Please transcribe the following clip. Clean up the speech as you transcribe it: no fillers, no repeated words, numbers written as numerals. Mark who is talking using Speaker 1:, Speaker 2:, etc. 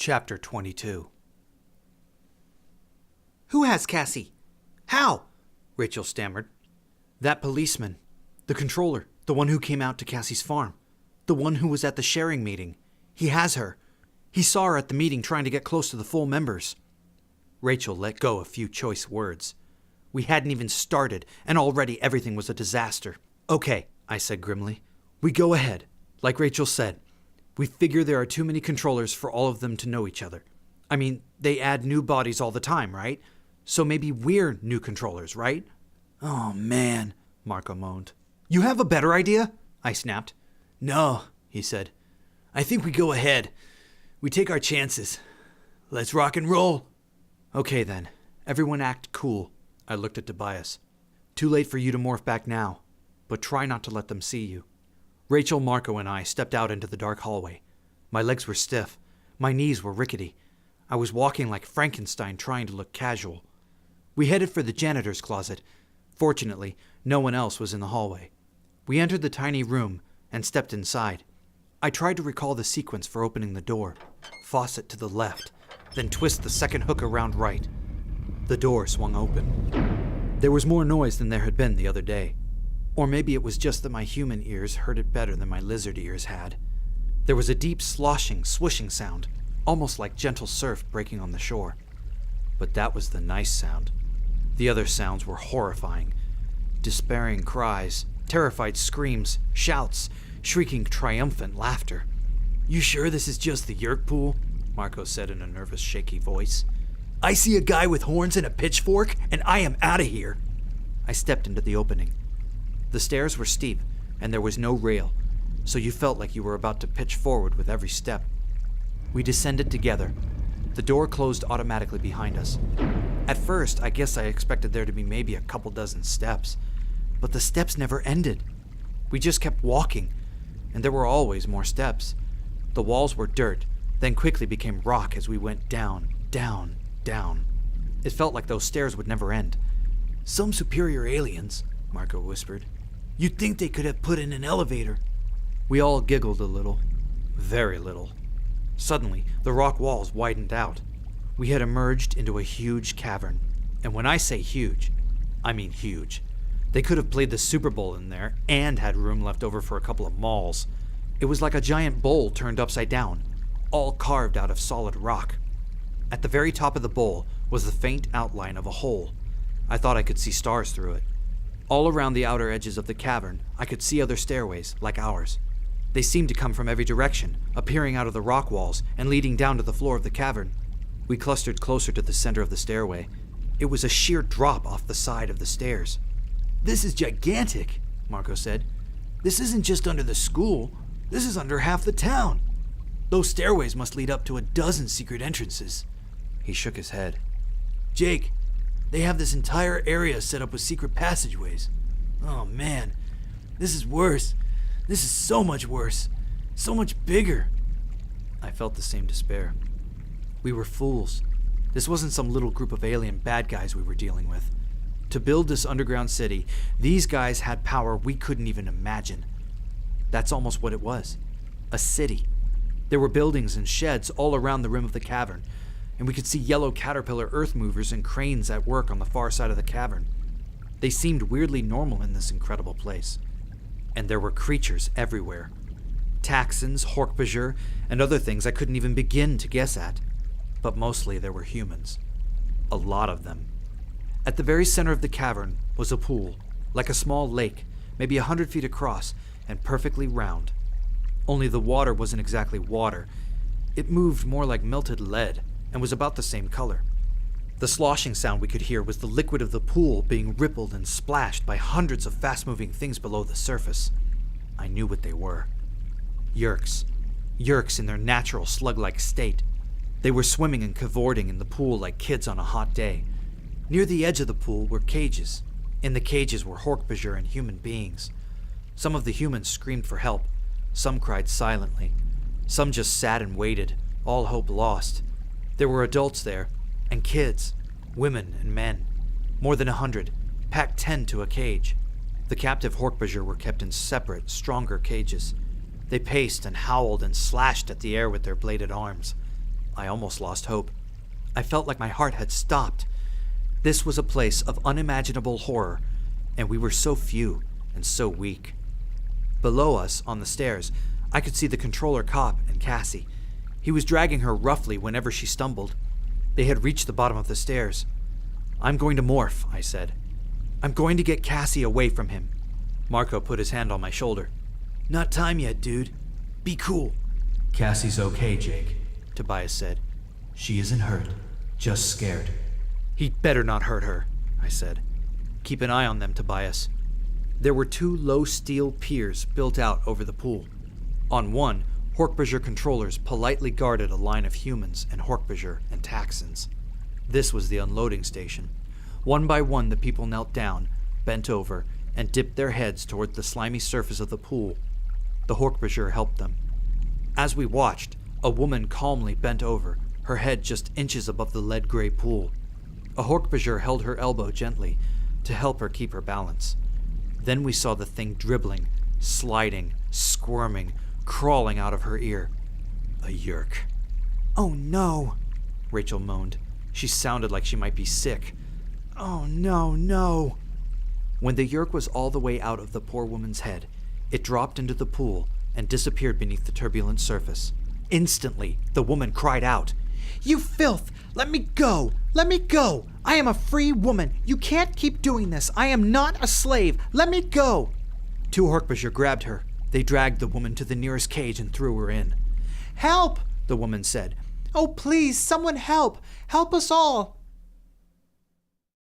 Speaker 1: Chapter 22.
Speaker 2: Who has Cassie? How?
Speaker 1: Rachel stammered. That policeman. The controller. The one who came out to Cassie's farm. The one who was at the sharing meeting. He has her. He saw her at the meeting trying to get close to the full members. Rachel let go a few choice words. We hadn't even started, and already everything was a disaster. Okay, I said grimly. We go ahead. Like Rachel said, we figure there are too many controllers for all of them to know each other. I mean, they add new bodies all the time, right? So maybe we're new controllers, right? Oh, man, Marco moaned. You have a better idea? I snapped.
Speaker 2: No, he said. I think we go ahead. We take our chances. Let's rock and roll.
Speaker 1: Okay then. Everyone act cool. I looked at Tobias. Too late for you to morph back now, but try not to let them see you. Rachel, Marco, and I stepped out into the dark hallway. My legs were stiff. My knees were rickety. I was walking like Frankenstein trying to look casual. We headed for the janitor's closet. Fortunately, no one else was in the hallway. We entered the tiny room and stepped inside. I tried to recall the sequence for opening the door. Faucet to the left, then twist the second hook around right. The door swung open. There was more noise than there had been the other day. Or maybe it was just that my human ears heard it better than my lizard ears had. There was a deep sloshing, swishing sound, almost like gentle surf breaking on the shore. But that was the nice sound. The other sounds were horrifying. Despairing cries, terrified screams, shouts, shrieking triumphant laughter.
Speaker 2: You sure this is just the Yerk pool?
Speaker 1: Marco said in a nervous, shaky voice.
Speaker 2: I see a guy with horns and a pitchfork, and I am out of here.
Speaker 1: I stepped into the opening. The stairs were steep, and there was no rail, so you felt like you were about to pitch forward with every step. We descended together. The door closed automatically behind us. At first, I guess I expected there to be maybe a couple dozen steps, but the steps never ended. We just kept walking, and there were always more steps. The walls were dirt, then quickly became rock as we went down, down, down. It felt like those stairs would never end.
Speaker 2: Some superior aliens, Marco whispered. You'd think they could have put in an elevator.
Speaker 1: We all giggled a little. Very little. Suddenly, the rock walls widened out. We had emerged into a huge cavern. And when I say huge, I mean huge. They could have played the Super Bowl in there and had room left over for a couple of malls. It was like a giant bowl turned upside down, all carved out of solid rock. At the very top of the bowl was the faint outline of a hole. I thought I could see stars through it. All around the outer edges of the cavern, I could see other stairways, like ours. They seemed to come from every direction, appearing out of the rock walls and leading down to the floor of the cavern. We clustered closer to the center of the stairway. It was a sheer drop off the side of the stairs.
Speaker 2: This is gigantic, Marco said. This isn't just under the school. This is under half the town. Those stairways must lead up to a dozen secret entrances.
Speaker 1: He shook his head.
Speaker 2: Jake, they have this entire area set up with secret passageways. Oh man, this is worse. This is so much worse. So much bigger.
Speaker 1: I felt the same despair. We were fools. This wasn't some little group of alien bad guys we were dealing with. To build this underground city, these guys had power we couldn't even imagine. That's almost what it was. A city. There were buildings and sheds all around the rim of the cavern, and we could see yellow caterpillar earth movers and cranes at work on the far side of the cavern. They seemed weirdly normal in this incredible place. And there were creatures everywhere. Taxons, Hork-Bajir, and other things I couldn't even begin to guess at. But mostly there were humans. A lot of them. At the very center of the cavern was a pool, like a small lake, maybe 100 feet across, and perfectly round. Only the water wasn't exactly water. It moved more like melted lead, and was about the same color. The sloshing sound we could hear was the liquid of the pool being rippled and splashed by hundreds of fast-moving things below the surface. I knew what they were. Yerks. Yerks in their natural slug-like state. They were swimming and cavorting in the pool like kids on a hot day. Near the edge of the pool were cages. In the cages were Hork-Bajir and human beings. Some of the humans screamed for help. Some cried silently. Some just sat and waited, all hope lost. There were adults there, and kids, women and men. More than 100, packed 10 to a cage. The captive Hork-Bajir were kept in separate, stronger cages. They paced and howled and slashed at the air with their bladed arms. I almost lost hope. I felt like my heart had stopped. This was a place of unimaginable horror, and we were so few and so weak. Below us, on the stairs, I could see the controller cop and Cassie. He was dragging her roughly whenever she stumbled. They had reached the bottom of the stairs. "I'm going to morph," I said. "I'm going to get Cassie away from him." Marco put his hand on my shoulder.
Speaker 2: "Not time yet, dude. Be cool."
Speaker 3: "Cassie's okay, Jake," Tobias said. "She isn't hurt, just scared."
Speaker 1: "He'd better not hurt her," I said. "Keep an eye on them, Tobias." There were 2 low steel piers built out over the pool. On one, Hork-Bajir controllers politely guarded a line of humans and Hork-Bajir and Taxons. This was the unloading station. One by one, the people knelt down, bent over, and dipped their heads toward the slimy surface of the pool. The Hork-Bajir helped them. As we watched, a woman calmly bent over, her head just inches above the lead-gray pool. A Hork-Bajir held her elbow gently to help her keep her balance. Then we saw the thing dribbling, sliding, squirming, crawling out of her ear. A Yerk.
Speaker 2: "Oh no,"
Speaker 1: Rachel moaned. She sounded like she might be sick.
Speaker 2: "Oh no."
Speaker 1: When the Yerk was all the way out of the poor woman's head, it dropped into the pool and disappeared beneath the turbulent surface. Instantly, the woman cried out,
Speaker 2: "You filth! Let me go! Let me go! I am a free woman! You can't keep doing this! I am not a slave! Let me go!"
Speaker 1: 2 Hork-Bajir grabbed her. They dragged the woman to the nearest cage and threw her in.
Speaker 2: "Help!"
Speaker 1: the woman said.
Speaker 2: "Oh, please, someone help! Help us all!"